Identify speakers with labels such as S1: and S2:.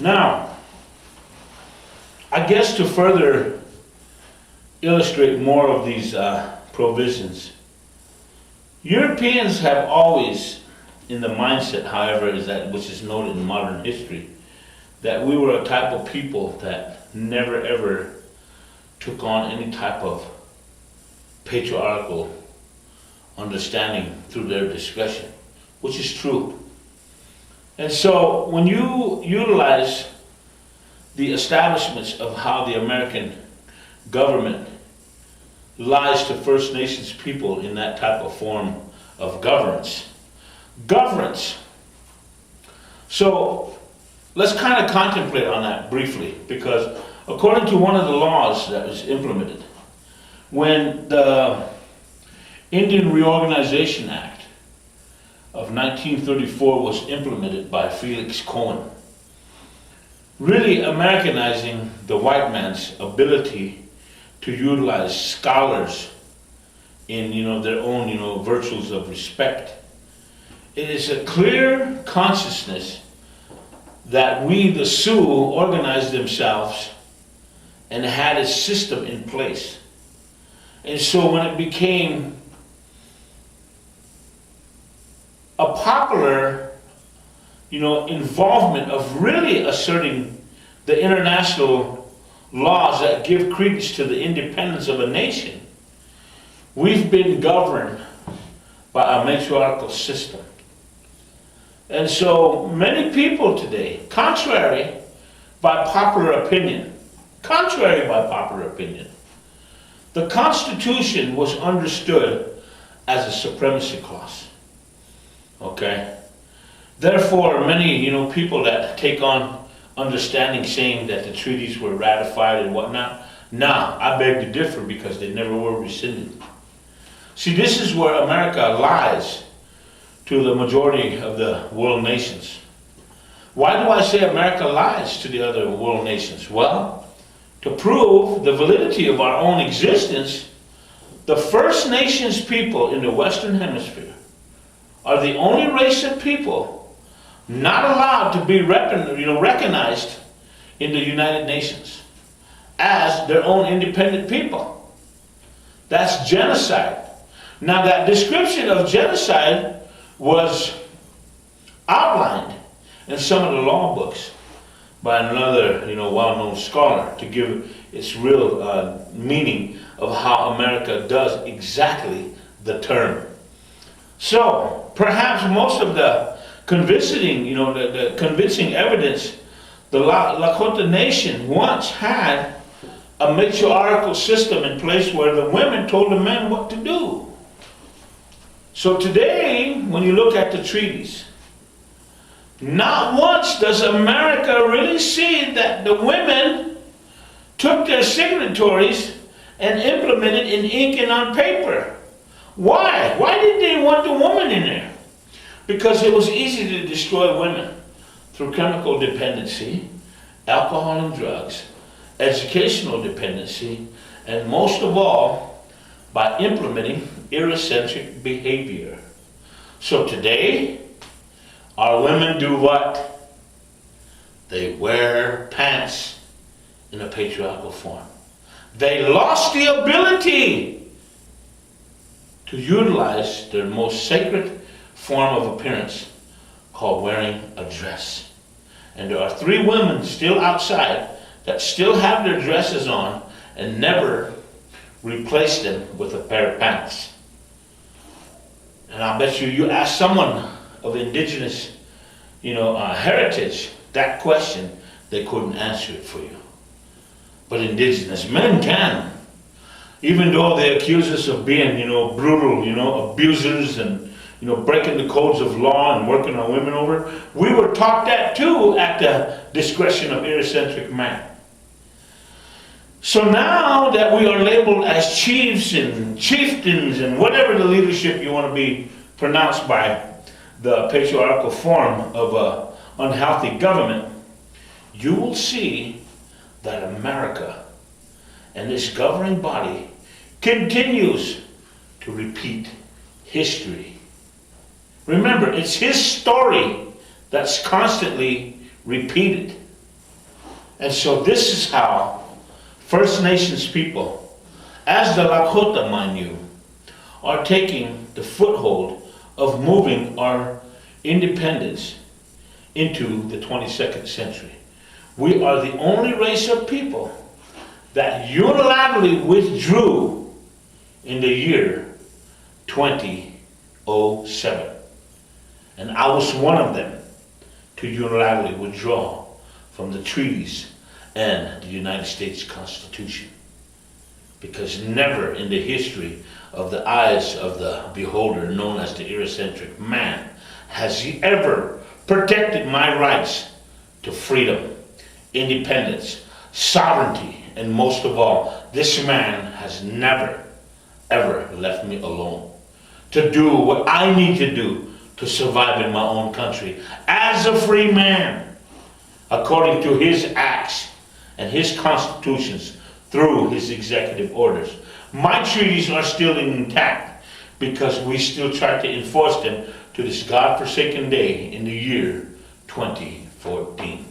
S1: Now, I guess to further illustrate more of these provisions, Europeans have always, in the mindset, however, is that which is noted in modern history, that we were a type of people that never ever took on any type of patriarchal understanding through their discussion, which is true. And so when you utilize the establishments of how the American government lies to First Nations people in that type of form of governance. So let's kind of contemplate on that briefly, because according to one of the laws that was implemented, when the Indian Reorganization Act of 1934 was implemented by Felix Cohen, really Americanizing the white man's ability to utilize scholars in their own virtues of respect. It is a clear consciousness that we, the Sioux, organized themselves and had a system in place. And so when it became a popular involvement of really asserting the international laws that give credence to the independence of a nation, we've been governed by a matriarchal system. And so many people today, contrary by popular opinion, the Constitution was understood as a supremacy clause. Okay? Therefore, many people that take on understanding saying that the treaties were ratified and whatnot, I beg to differ, because they never were rescinded. See, this is where America lies to the majority of the world nations. Why do I say America lies to the other world nations? Well, to prove the validity of our own existence, the First Nations people in the Western Hemisphere are the only race of people not allowed to be recognized in the United Nations as their own independent people. That's genocide. Now, that description of genocide was outlined in some of the law books by another well-known scholar to give its real meaning of how America does exactly the term. So perhaps most of the convincing, the convincing evidence, the Lakota Nation once had a matriarchal system in place where the women told the men what to do. So today, when you look at the treaties, not once does America really see that the women took their signatories and implemented in ink and on paper. Why? Why did they want the woman in there? Because it was easy to destroy women through chemical dependency, alcohol and drugs, educational dependency, and most of all, by implementing Eurocentric behavior. So today, our women do what? They wear pants in a patriarchal form. They lost the ability to utilize their most sacred form of appearance, called wearing a dress. And there are 3 women still outside that still have their dresses on and never replace them with a pair of pants. And I bet you ask someone of indigenous heritage that question, they couldn't answer it for you. But indigenous men can. Even though they accuse us of being, brutal, abusers and, breaking the codes of law and working our women over, we were taught that too at the discretion of Eurocentric man. So now that we are labeled as chiefs and chieftains and whatever the leadership you want to be pronounced by, the patriarchal form of unhealthy government, you will see that America and this governing body continues to repeat history. Remember, it's his story that's constantly repeated. And so this is how First Nations people, as the Lakota, mind you, are taking the foothold of moving our independence into the 22nd century. We are the only race of people that unilaterally withdrew in the year 2007. And I was one of them to unilaterally withdraw from the treaties and the United States Constitution. Because never in the history of the eyes of the beholder known as the Eurocentric man has he ever protected my rights to freedom, independence, sovereignty, and most of all, this man has never, ever left me alone to do what I need to do to survive in my own country as a free man, according to his acts and his constitutions through his executive orders. My treaties are still intact because we still try to enforce them to this godforsaken day in the year 2014.